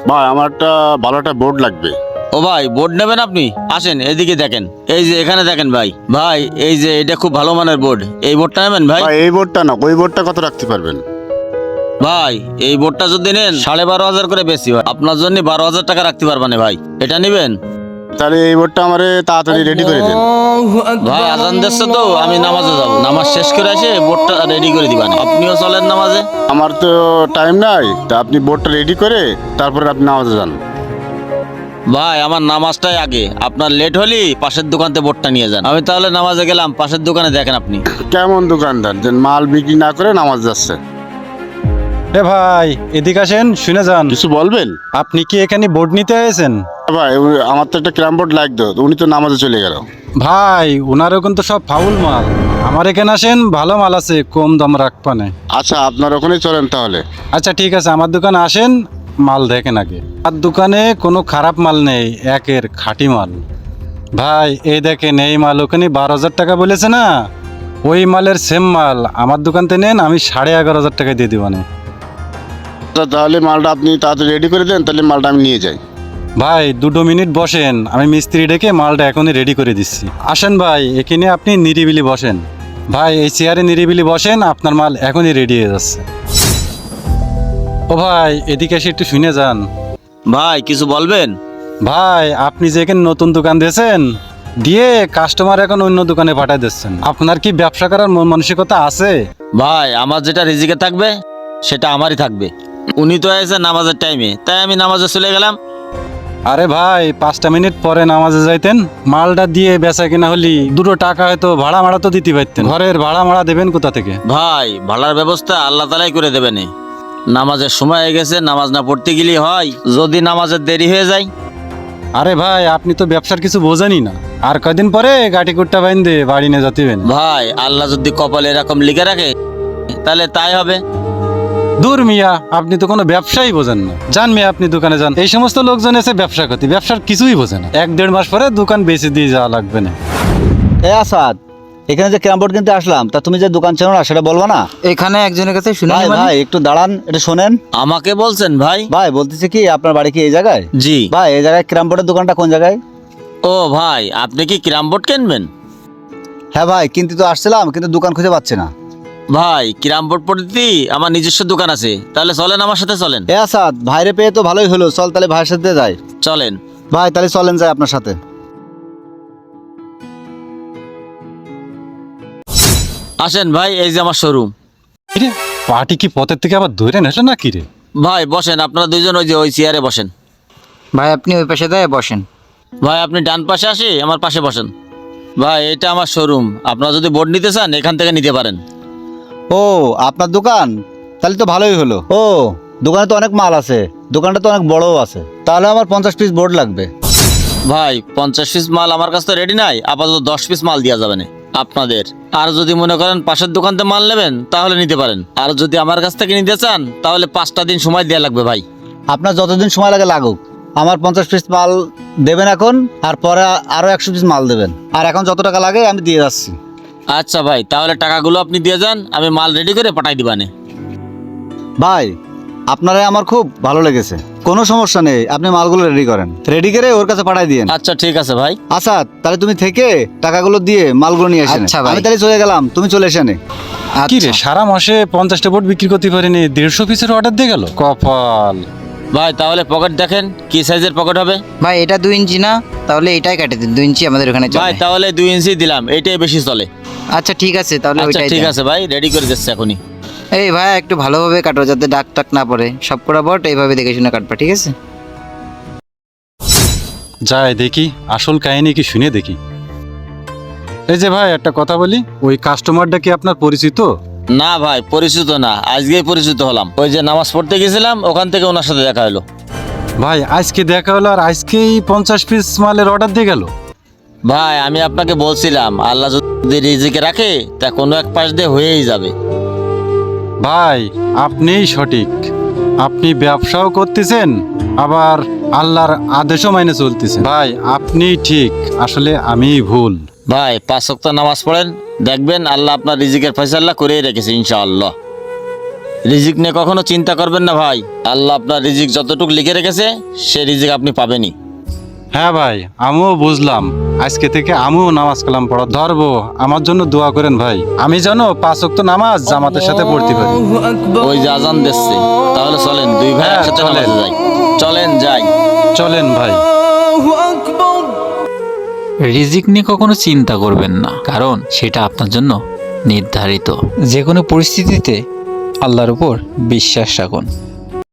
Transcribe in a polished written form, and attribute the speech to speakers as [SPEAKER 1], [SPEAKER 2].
[SPEAKER 1] ভাই আমার একটা ভালো একটা বোর্ড লাগবে।
[SPEAKER 2] ও ভাই, বোর্ড নেবেন আপনি? আসেন এদিকে দেখেন, এই যে এখানে দেখেন ভাই। ভাই এই যে এটা খুব ভালো মানের বোর্ড, এই বোর্ডটা নেবেন ভাই?
[SPEAKER 1] ভাই এই বোর্ডটা না, ওই বোর্ডটা কত রাখতে পারবেন?
[SPEAKER 2] ভাই এই বোর্ডটা যদি নেন 12,500 করে বেশি হয়, আপনার জন্য 12,000 টাকা রাখতে পারবেন ভাই। এটা নেবেন?
[SPEAKER 1] তাহলে এই বোর্ডটা আমারে তাড়াতাড়ি রেডি করে দেন।
[SPEAKER 2] ভাই আজান দিচ্ছে তো, আমি নামাজে যাব, নামাজ শেষ করে এসে বোর্ডটা রেডি করে দিবেন। আপনিও চলেন নামাজে।
[SPEAKER 1] আমার তো টাইম নাই, তা আপনি বোর্ডটা রেডি করে তারপরে আপনি নামাজে যান।
[SPEAKER 2] ভাই আমার নামাজটাই আগে, আপনার লেট হলে পাশের দোকানতে বোর্ডটা নিয়ে যান। আমি তাহলে নামাজে গেলাম, পাশের দোকানে দেখেন আপনি।
[SPEAKER 1] কেমন দোকানদার যে মাল বিক্রি না করে নামাজ যাচ্ছে?
[SPEAKER 3] এ ভাই এদিকে আসেন, শুনে যান।
[SPEAKER 1] কিছু বলবেন?
[SPEAKER 3] আপনি কি এখানে বোর্ড নিতে এসেছেন?
[SPEAKER 1] ভাই আমার তো একটা ক্যারাম বোর্ড লাগতো, তো উনি তো নামাজে চলে গেল।
[SPEAKER 3] ভাই ওনারও কিন্তু সব ফাউল মাল। আমার এখানে আসেন, ভালো মাল আছে, কম দাম রাখপানে।
[SPEAKER 1] আচ্ছা আপনার ওখানেই চলেন তাহলে।
[SPEAKER 3] আচ্ছা ঠিক আছে, আমার দোকানে আসেন, মাল দেখেন আগে। আর দোকানে কোনো খারাপ মাল নেই, একের খাঁটি মাল। ভাই এই দেখেন, এই মাল ওখানে 12,000 টাকা বলেছে না, ওই মালের সেম মাল আমার দোকানতে নেন, আমি 11,500 টাকা দিয়ে দিবানে।
[SPEAKER 1] তাহলে মালটা আপনি তাড়াতাড়ি রেডি করে দেন, তাহলে মালটা আমি নিয়ে যাই।
[SPEAKER 3] ভাই 2 মিনিট বসেন, আমি মিস্ত্রি ডেকে মালটা এখনই রেডি করে দিচ্ছি। আসেন ভাই, এখানে আপনি নিরিবিলি বসেন। ভাই এই চেয়ারে নিরিবিলি বসেন, আপনার মাল এখনই রেডি হয়ে যাচ্ছে। ও ভাই এদিকে এসে একটু শুনে যান।
[SPEAKER 2] ভাই কিছু বলবেন?
[SPEAKER 3] ভাই আপনি যে এখানে নতুন দোকান দিয়েছেন, দিয়ে কাস্টমার এখন অন্য দোকানে পাঠাই দিচ্ছেন, আপনার কি ব্যবসা করার মন মানসিকতা আছে?
[SPEAKER 2] ভাই আমার যেটা রিজিকে থাকবে সেটা আমারই থাকবে। উনি তো এসে নামাজের টাইমে, তাই আমি নামাজে চলে গেলাম।
[SPEAKER 3] আরে ভাই 5টা মিনিট পরে নামাজে যাইতেন, মালটা দিয়ে বেচা কিনা হলি 2 টাকা হয়তো ভাড়া মারা তো দিতে পারতেন। ঘরের ভাড়া মারা দেবেন কোথা থেকে?
[SPEAKER 2] ভাই ভাড়ার ব্যবস্থা আল্লাহ তালাই করে দেবেন। নামাজের সময় হয়ে গেছে, নামাজ না পড়তে গেলেই হয়, যদি নামাজের দেরি হয়ে যায়।
[SPEAKER 3] আরে ভাই আপনি তো ব্যবসার কিছু বোঝেনই না, আর কয়দিন পরে গাটি কুট্টা বাইন্দে বাড়ি নিয়ে যাতিবেন।
[SPEAKER 2] ভাই আল্লাহ যদি কপালে এরকম লিখে রাখে তাহলে তাই হবে।
[SPEAKER 3] দূর মিয়া, আপনি তো কোনো ব্যবসাই বোঝেন না। যান মিয়া, আপনি দোকানে যান। এই সমস্ত লোকজন এসে ব্যবসা করতে, ব্যবসার কিছুই বোঝে না। 1-1.5 মাস পরে দোকান বেচে দিয়ে যাওয়া লাগবে না।
[SPEAKER 4] এ আসাদ, এখানে যে ক্যারাম বোর্ড কিনতে আসলাম, তা তুমি যে দোকান চেনো না সেটা বলবা না?
[SPEAKER 5] এখানে একজনের কাছে শুনে
[SPEAKER 4] ভাই ভাই একটু দাঁড়ান, এটা শোনেন।
[SPEAKER 2] আমাকে বলছেন ভাই?
[SPEAKER 4] ভাই বলতেছি কি, আপনার বাড়ি কি এই জায়গায়?
[SPEAKER 2] জি
[SPEAKER 4] ভাই এই জায়গায় ক্যারাম বোর্ডের দোকানটা কোন জায়গায়?
[SPEAKER 2] ও ভাই, আপনি কি ক্যারাম বোর্ড কিনবেন?
[SPEAKER 4] হ্যাঁ ভাই, কিনতে তো আসছিলাম, কিন্তু দোকান খুঁজে পাচ্ছি না।
[SPEAKER 2] ভাই ক্যারাম বোর্ড পদ্ধতি আমার নিজস্ব দোকান আছে, তাহলে চলেন আমার সাথে চলেন।
[SPEAKER 4] এ আসাদ, ভাইরে পেয়ে তো ভালোই হলো, চল তাহলে ভাইয়ের সাথে যাই।
[SPEAKER 2] চলেন
[SPEAKER 4] ভাই তাহলে চলেন যাই আপনার সাথে।
[SPEAKER 2] আসেন ভাই, এই যে আমার শোরুম।
[SPEAKER 3] কিরে, পার্টি কি পথের থেকে আবার ধরে নেছে না কি রে?
[SPEAKER 2] ভাই বসেন, আপনারা দুইজন ওই যে ওই চেয়ারে বসেন।
[SPEAKER 5] ভাই আপনি ওই পাশে দাঁড়িয়ে বসেন।
[SPEAKER 2] ভাই আপনি ডান পাশে আসি আমার পাশে বসেন। ভাই এটা আমার শোরুম, আপনারা যদি বোর্ড নিতে চান এখান থেকে নিতে পারেন।
[SPEAKER 4] ও আপনার দোকান, তাহলে তো ভালোই হলো। ও দোকানে তো অনেক মাল আছে, দোকানটা তো অনেক বড়ও আছে, তাহলে আমার 50 পিস বোর্ড লাগবে।
[SPEAKER 2] ভাই 50 পিস মাল আমার কাছে তো রেডি নাই, আপাতত 10 পিস মাল দেওয়া যাবে না আপনাদের। আর যদি মনে করেন পাশের দোকানতে মাল নেবেন তাহলে নিতে পারেন, আর যদি আমার কাছ থেকে নিতে চান তাহলে 5টা দিন সময় দেওয়া লাগবে ভাই।
[SPEAKER 4] আপনার যতদিন সময় লাগে লাগুক, আমার 50 পিস মাল দেবেন এখন, আর পরে আরো 100 পিস মাল দেবেন, আর এখন যত টাকা লাগে আমি দিয়ে যাচ্ছি।
[SPEAKER 2] আচ্ছা ভাই, তাহলে টাকাগুলো আপনি দিয়ে যান, আমি মাল রেডি করে পাঠাই দিবানে।
[SPEAKER 4] ভাই আপনারা আমার খুব ভালো লেগেছে, কোনো সমস্যা নেই, আপনি মালগুলো রেডি করেন, রেডি করে ওর কাছে পাঠাই দিয়েন।
[SPEAKER 2] আচ্ছা ঠিক আছে ভাই।
[SPEAKER 4] আসাদ, তাহলে তুমি থেকে টাকাগুলো দিয়ে মালগুলো নিয়ে আসেন।
[SPEAKER 5] আচ্ছা ভাই।
[SPEAKER 4] আমি তাহলে চলে গেলাম, তুমি চলে এসে।
[SPEAKER 3] কি রে,
[SPEAKER 5] আচ্ছা
[SPEAKER 3] সারা মাসে 50টা বোর্ড বিক্রি করতে পারিনি, 150 পিসের অর্ডার দিয়ে গেল, কপাল।
[SPEAKER 2] ভাই তাহলে পকেট দেখেন কি সাইজের পকেট হবে।
[SPEAKER 5] ভাই এটা 2 ইঞ্চি না, তাহলে এটাই কেটে দিন, 2 ইঞ্চি আমাদের ওখানে
[SPEAKER 2] ভাই
[SPEAKER 5] চলে।
[SPEAKER 2] তাহলে 2 ইঞ্চি দিলাম, এটাই বেশি চলে।
[SPEAKER 5] আচ্ছা ঠিক আছে, তাহলে
[SPEAKER 2] আচ্ছা
[SPEAKER 5] ওইটাই
[SPEAKER 2] ঠিক
[SPEAKER 5] দেন।
[SPEAKER 2] আছে ভাই, রেডি করে দিচ্ছি এখনই।
[SPEAKER 5] এই ভাই একটু ভালোভাবে কাটো, যাতে দাগ টাক না পড়ে। সব কটা বট এইভাবে দেখে শুনে কাটবা, ঠিক আছে?
[SPEAKER 3] যাই দেখি আসল কাহিনী কি, শুনে দেখি। এই যে ভাই একটা কথা বলি, ওই কাস্টমারটা কি আপনার পরিচিত?
[SPEAKER 2] না ভাই পরিচিত না, আজকেই পরিচিত হলাম। ওই যে নামাজ পড়তে গেছিলাম ওখান থেকে ওনার সাথে দেখা হলো।
[SPEAKER 3] ভাই আজকে দেখা হলো আর আজকেই 50 পিস মালের অর্ডার দিয়ে গেল?
[SPEAKER 2] ভাই আমি আপনাকে বলছিলাম আল্লাহ যদি রিজিকে রাখে তা কোনো এক পাশ দিয়ে হয়েই যাবে।
[SPEAKER 3] ভাই আপনিই সঠিক, আপনি ব্যবসাও করতেছেন আবার আল্লাহর আদেশও মাইনে চলতেছেন। ভাই আপনি ঠিক, আসলে আমিই ভুল।
[SPEAKER 2] ভাই 5 ওয়াক্ত নামাজ পড়েন, দেখবেন আল্লাহ আপনার রিজিকের ফয়সালা করেই রেখেছে ইনশাআল্লাহ। রিজিক নিয়ে কখনো চিন্তা করবেন না ভাই, আল্লাহ আপনার রিজিক যতটুকু লিখে রেখেছে সে রিজিক আপনি পাবেনই।
[SPEAKER 3] হ্যাঁ ভাই, আমিও বুঝলাম। আজকে থেকে আমিও নামাজ কালাম পড়া ধরবো। আমার জন্য দোয়া করেন ভাই, আমি যেন 5 ওয়াক্ত নামাজ জামাতের সাথে পড়তে পারি।
[SPEAKER 2] ওই যে আজান দিচ্ছে, তাহলে চলেন দুই ভাই
[SPEAKER 3] হ্যাঁ,
[SPEAKER 2] একসাথে
[SPEAKER 3] চলেন।
[SPEAKER 2] নামাজে যাই। চলেন যাই।
[SPEAKER 3] চলেন ভাই।
[SPEAKER 6] রিজিক নিয়ে কখনো চিন্তা করবেন না, কারণ সেটা আপনার জন্য নির্ধারিত। যে কোনো পরিস্থিতিতে আল্লাহর উপর বিশ্বাস রাখুন।